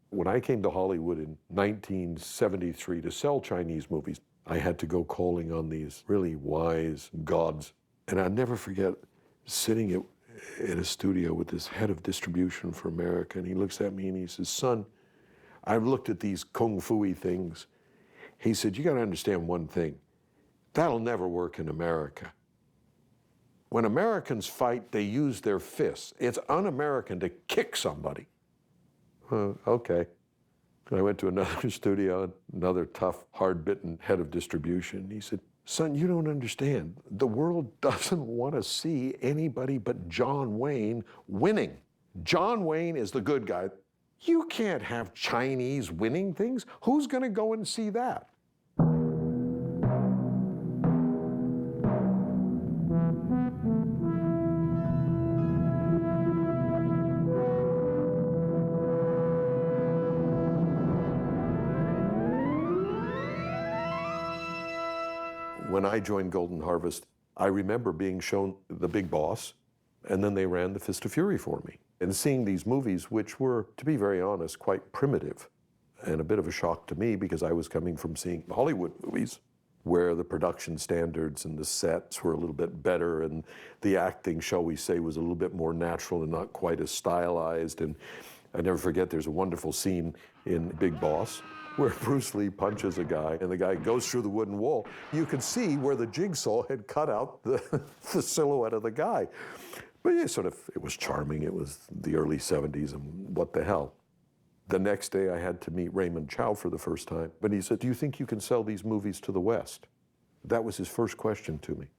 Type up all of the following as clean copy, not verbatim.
When I came to Hollywood in 1973 to sell Chinese movies, I had to go calling on these really wise gods. And I'll never forget sitting in a studio with this head of distribution for America, and he looks at me and he says, "Son, I've looked at these kung fu-y things." He said, "You got to understand one thing. That'll never work in America. When Americans fight, they use their fists. It's un-American to kick somebody." Okay. And I went to another studio, another tough, hard-bitten head of distribution. He said, "Son, you don't understand. The world doesn't want to see anybody but John Wayne winning. John Wayne is the good guy. You can't have Chinese winning things. Who's going to go and see that?" When I joined Golden Harvest, I remember being shown The Big Boss, and then they ran The Fist of Fury for me. And seeing these movies, which were, to be very honest, quite primitive, and a bit of a shock to me because I was coming from seeing Hollywood movies where the production standards and the sets were a little bit better and the acting, shall we say, was a little bit more natural and not quite as stylized. And I never forget, there's a wonderful scene in Big Boss where Bruce Lee punches a guy and the guy goes through the wooden wall. You can see where the jigsaw had cut out the silhouette of the guy. But yeah, it was charming. It was the early 70s, and what the hell. The next day I had to meet Raymond Chow for the first time. But he said, "Do you think you can sell these movies to the West?" That was his first question to me.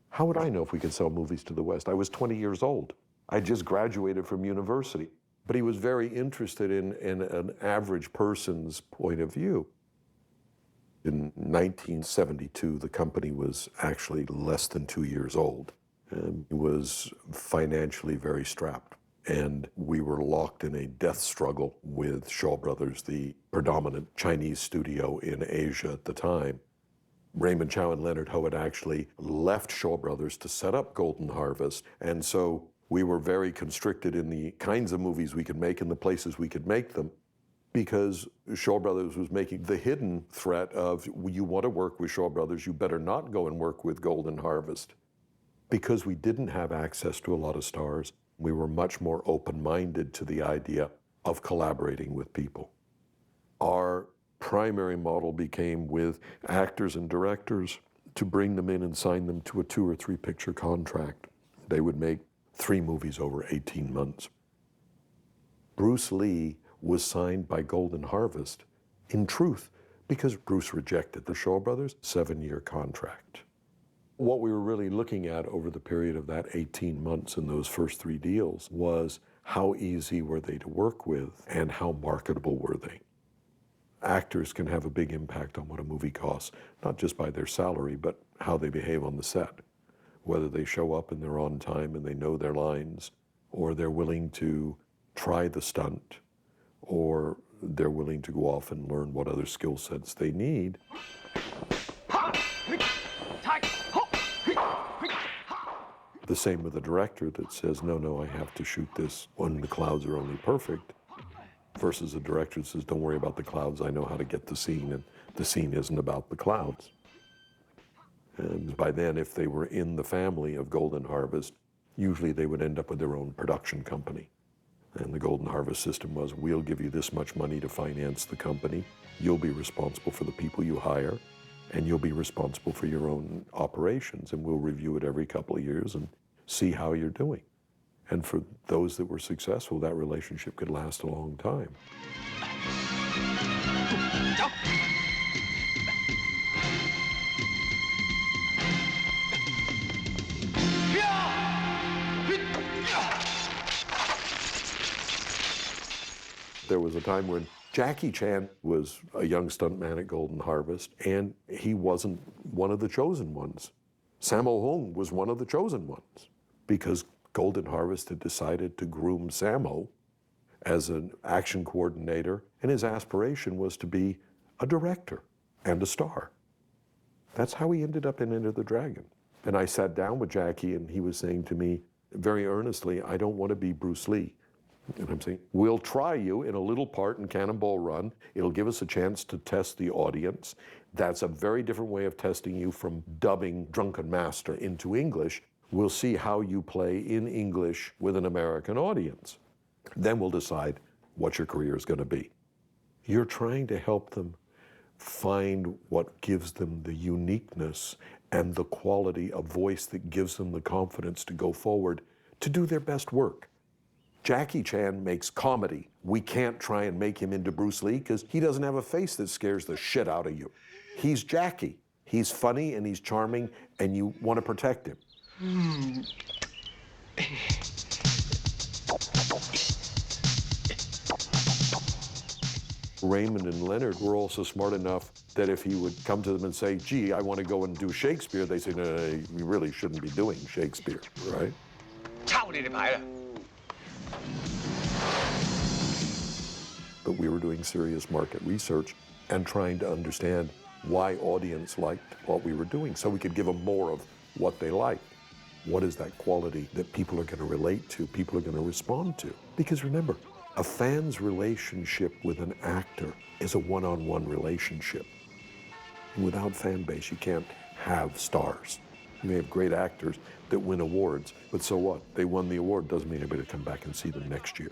How would I know if we could sell movies to the West? I was 20 years old. I just graduated from university. But he was very interested in an average person's point of view. In 1972, the company was actually less than 2 years old. And it was financially very strapped. And we were locked in a death struggle with Shaw Brothers, the predominant Chinese studio in Asia at the time. Raymond Chow and Leonard Ho had actually left Shaw Brothers to set up Golden Harvest. And so we were very constricted in the kinds of movies we could make and the places we could make them, because Shaw Brothers was making the hidden threat of, you want to work with Shaw Brothers, you better not go and work with Golden Harvest. Because we didn't have access to a lot of stars, we were much more open-minded to the idea of collaborating with people. Our primary model became with actors and directors to bring them in and sign them to a 2 or 3 picture contract. They would make 3 movies over 18 months. Bruce Lee was signed by Golden Harvest, in truth, because Bruce rejected the Shaw Brothers' 7-year contract. What we were really looking at over the period of that 18 months in those first 3 deals was how easy were they to work with and how marketable were they. Actors can have a big impact on what a movie costs, not just by their salary, but how they behave on the set. Whether they show up and they're on time and they know their lines, or they're willing to try the stunt, or they're willing to go off and learn what other skill sets they need. The same with a director that says, no, I have to shoot this when the clouds are only perfect, versus a director that says, don't worry about the clouds, I know how to get the scene, and the scene isn't about the clouds. And by then, if they were in the family of Golden Harvest, usually they would end up with their own production company. And the Golden Harvest system was, we'll give you this much money to finance the company, you'll be responsible for the people you hire, and you'll be responsible for your own operations, and we'll review it every couple of years and see how you're doing. And for those that were successful, that relationship could last a long time. There was a time when Jackie Chan was a young stuntman at Golden Harvest, and he wasn't one of the chosen ones. Sammo Hung was one of the chosen ones, because Golden Harvest had decided to groom Sammo as an action coordinator, and his aspiration was to be a director and a star. That's how he ended up in Enter the Dragon. And I sat down with Jackie, and he was saying to me very earnestly, I don't want to be Bruce Lee. You know what I'm saying? We'll try you in a little part in Cannonball Run. It'll give us a chance to test the audience. That's a very different way of testing you from dubbing Drunken Master into English. We'll see how you play in English with an American audience. Then we'll decide what your career is going to be. You're trying to help them find what gives them the uniqueness and the quality of voice that gives them the confidence to go forward to do their best work. Jackie Chan makes comedy. We can't try and make him into Bruce Lee because he doesn't have a face that scares the shit out of you. He's Jackie. He's funny and he's charming and you want to protect him. Raymond and Leonard were also smart enough that if he would come to them and say, gee, I want to go and do Shakespeare, they say, no, no, no, you really shouldn't be doing Shakespeare, right? But we were doing serious market research and trying to understand why audience liked what we were doing so we could give them more of what they liked. What is that quality that people are going to relate to, people are going to respond to? Because remember, a fan's relationship with an actor is a one-on-one relationship. Without fan base, you can't have stars. You may have great actors that win awards, but so what? They won the award, doesn't mean anybody will come back and see them next year.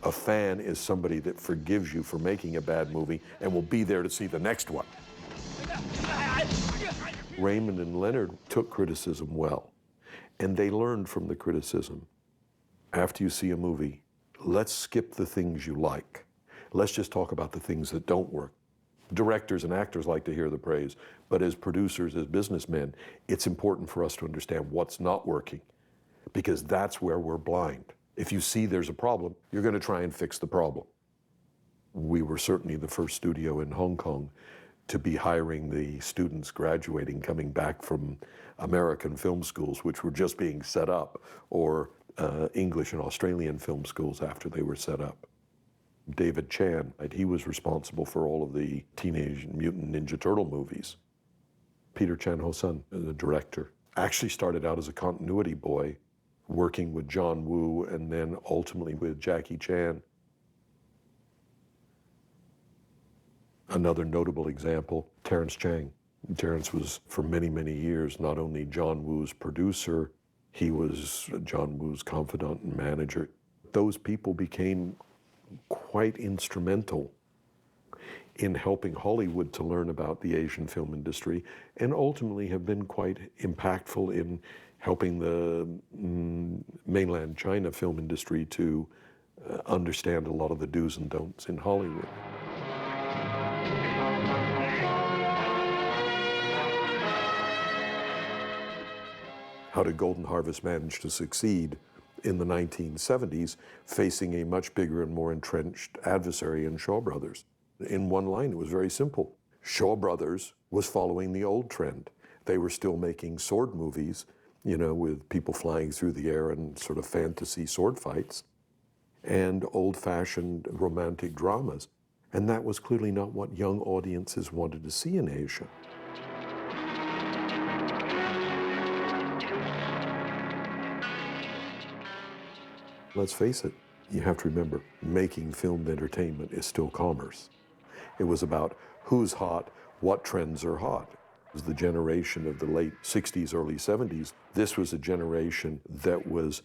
A fan is somebody that forgives you for making a bad movie and will be there to see the next one. Raymond and Leonard took criticism well, and they learned from the criticism. After you see a movie, let's skip the things you like. Let's just talk about the things that don't work. Directors and actors like to hear the praise, but as producers, as businessmen, it's important for us to understand what's not working, because that's where we're blind. If you see there's a problem, you're going to try and fix the problem. We were certainly the first studio in Hong Kong to be hiring the students graduating, coming back from American film schools, which were just being set up, or English and Australian film schools after they were set up. David Chan, he was responsible for all of the Teenage Mutant Ninja Turtle movies. Peter Chan Ho Sun, the director, actually started out as a continuity boy, working with John Woo and then ultimately with Jackie Chan. Another notable example, Terrence Chang. Terrence was for many, many years not only John Woo's producer, he was John Woo's confidant and manager. Those people became quite instrumental in helping Hollywood to learn about the Asian film industry and ultimately have been quite impactful in helping the mainland China film industry to understand a lot of the do's and don'ts in Hollywood. How did Golden Harvest manage to succeed in the 1970s, facing a much bigger and more entrenched adversary in Shaw Brothers? In one line, it was very simple. Shaw Brothers was following the old trend. They were still making sword movies, you know, with people flying through the air and sort of fantasy sword fights, and old-fashioned romantic dramas. And that was clearly not what young audiences wanted to see in Asia. Let's face it, you have to remember, making film entertainment is still commerce. It was about who's hot, what trends are hot. It was the generation of the late 60s, early 70s. This was a generation that was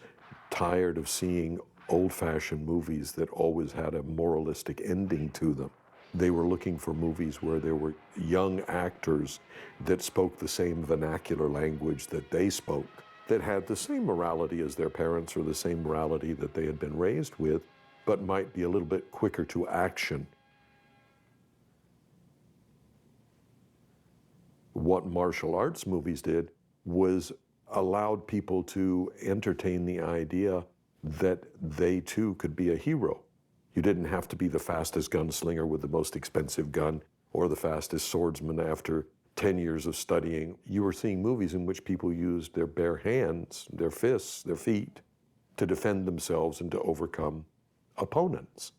tired of seeing old-fashioned movies that always had a moralistic ending to them. They were looking for movies where there were young actors that spoke the same vernacular language that they spoke, that had the same morality as their parents or the same morality that they had been raised with, but might be a little bit quicker to action. What martial arts movies did was allowed people to entertain the idea that they too could be a hero. You didn't have to be the fastest gunslinger with the most expensive gun or the fastest swordsman after 10 years of studying. You were seeing movies in which people used their bare hands, their fists, their feet to defend themselves and to overcome opponents.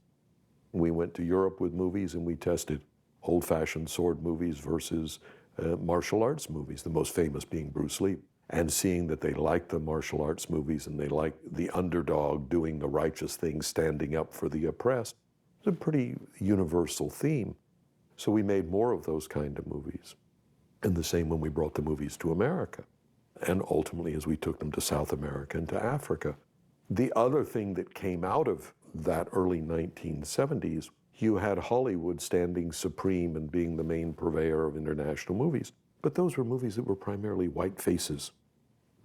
We went to Europe with movies and we tested old-fashioned sword movies versus martial arts movies, the most famous being Bruce Lee. and seeing that they liked the martial arts movies and they liked the underdog doing the righteous thing, standing up for the oppressed. It's a pretty universal theme. So we made more of those kind of movies. And the same when we brought the movies to America. And ultimately as we took them to South America and to Africa. The other thing that came out of that early 1970s, you had Hollywood standing supreme and being the main purveyor of international movies. But those were movies that were primarily white faces.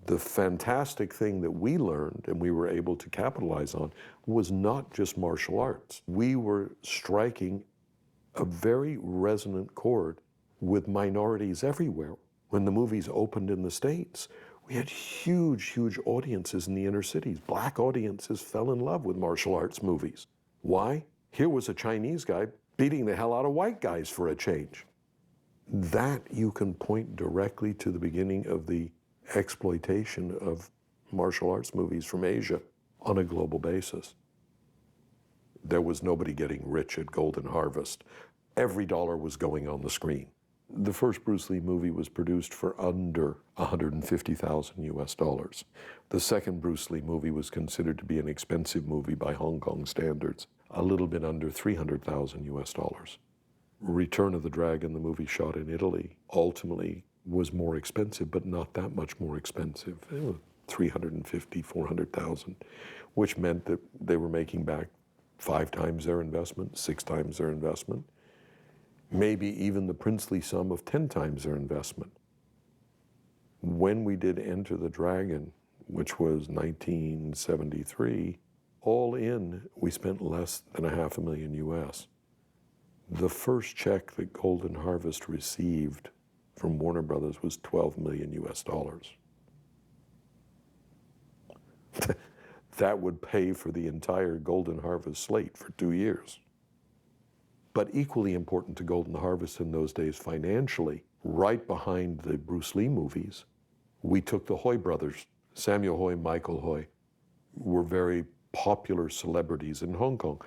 The fantastic thing that we learned and we were able to capitalize on was not just martial arts. We were striking a very resonant chord with minorities everywhere. When the movies opened in the States, we had huge, huge audiences in the inner cities. Black audiences fell in love with martial arts movies. Why? Here was a Chinese guy beating the hell out of white guys for a change. That you can point directly to the beginning of the exploitation of martial arts movies from Asia on a global basis. There was nobody getting rich at Golden Harvest. Every dollar was going on the screen. The first Bruce Lee movie was produced for under 150,000 US dollars. The second Bruce Lee movie was considered to be an expensive movie by Hong Kong standards, a little bit under 300,000 US dollars. Return of the Dragon, the movie shot in Italy, ultimately was more expensive, but not that much more expensive. It was 350, 400,000, which meant that they were making back 5 times their investment, 6 times their investment, maybe even the princely sum of 10 times their investment. When we did Enter the Dragon, which was 1973, all in, we spent less than $500,000 US. The first check that Golden Harvest received from Warner Brothers was $12 million US dollars. That would pay for the entire Golden Harvest slate for 2 years. But equally important to Golden Harvest in those days financially, right behind the Bruce Lee movies, we took the Hoy brothers. Samuel Hoy, Michael Hoy were very popular celebrities in Hong Kong.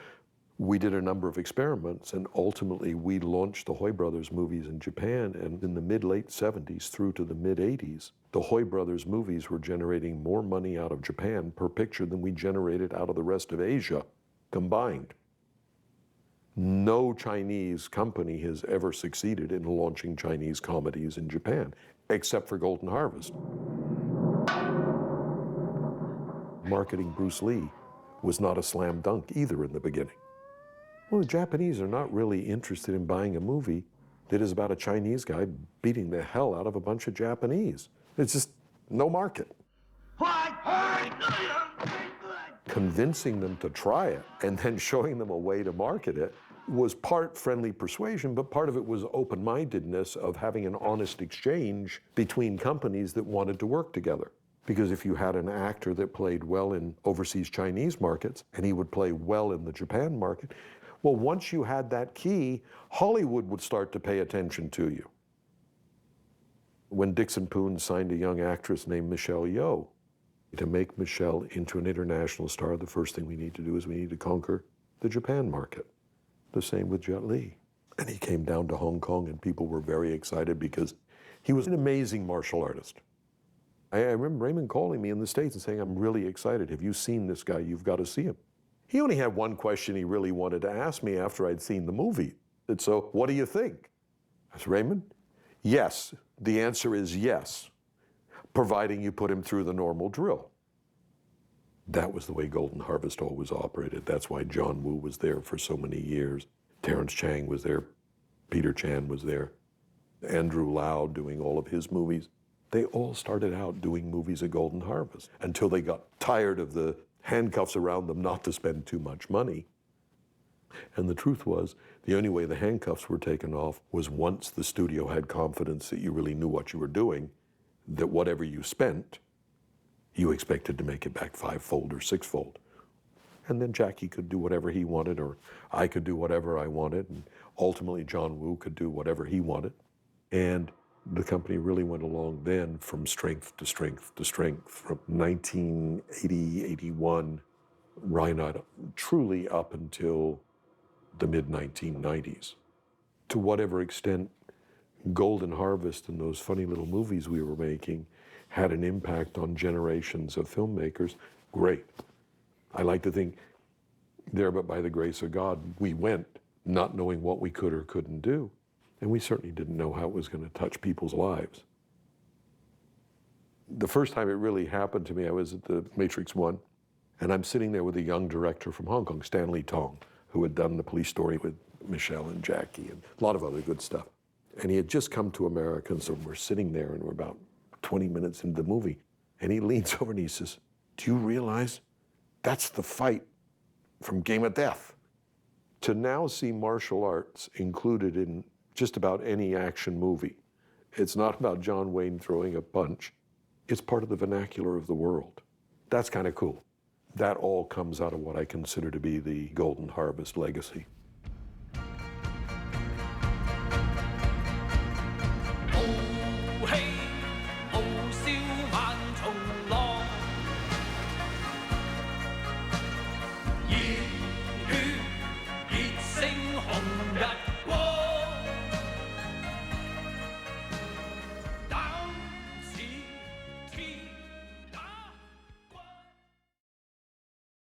We did a number of experiments, and ultimately we launched the Hoy Brothers movies in Japan, and in the mid-late 70s through to the mid-80s, the Hoy Brothers movies were generating more money out of Japan per picture than we generated out of the rest of Asia combined. No Chinese company has ever succeeded in launching Chinese comedies in Japan, except for Golden Harvest. Marketing Bruce Lee was not a slam dunk either in the beginning. Well, the Japanese are not really interested in buying a movie that is about a Chinese guy beating the hell out of a bunch of Japanese. It's just no market. Convincing them to try it and then showing them a way to market it was part friendly persuasion, but part of it was open-mindedness of having an honest exchange between companies that wanted to work together. Because if you had an actor that played well in overseas Chinese markets and he would play well in the Japan market, well, once you had that key, Hollywood would start to pay attention to you. When Dixon Poon signed a young actress named Michelle Yeoh, to make Michelle into an international star, the first thing we need to do is we need to conquer the Japan market. The same with Jet Li. And he came down to Hong Kong and people were very excited because he was an amazing martial artist. I remember Raymond calling me in the States and saying, I'm really excited. Have you seen this guy? You've got to see him. He only had one question he really wanted to ask me after I'd seen the movie. And so, what do you think? I said, Raymond, yes. The answer is yes, providing you put him through the normal drill. That was the way Golden Harvest always operated. That's why John Woo was there for so many years. Terrence Chang was there. Peter Chan was there. Andrew Lau doing all of his movies. They all started out doing movies at Golden Harvest until they got tired of the handcuffs around them not to spend too much money. And the truth was, the only way the handcuffs were taken off was once the studio had confidence that you really knew what you were doing, that whatever you spent, you expected to make it back 5-fold or 6-fold. And then Jackie could do whatever he wanted, or I could do whatever I wanted, and ultimately John Woo could do whatever he wanted. And the company really went along then from strength to strength to strength, from 1980, 81, right on, truly up until the mid-1990s. To whatever extent Golden Harvest and those funny little movies we were making had an impact on generations of filmmakers, great. I like to think there, but by the grace of God, we went not knowing what we could or couldn't do. And we certainly didn't know how it was going to touch people's lives. The first time it really happened to me, I was at the Matrix 1, and I'm sitting there with a young director from Hong Kong, Stanley Tong, who had done The Police Story with Michelle and Jackie and a lot of other good stuff. And he had just come to America, and so we're sitting there, and we're about 20 minutes into the movie, and he leans over and he says, "Do you realize that's the fight from Game of Death?" To now see martial arts included in just about any action movie, it's not about John Wayne throwing a punch. It's part of the vernacular of the world. That's kind of cool. That all comes out of what I consider to be the Golden Harvest legacy.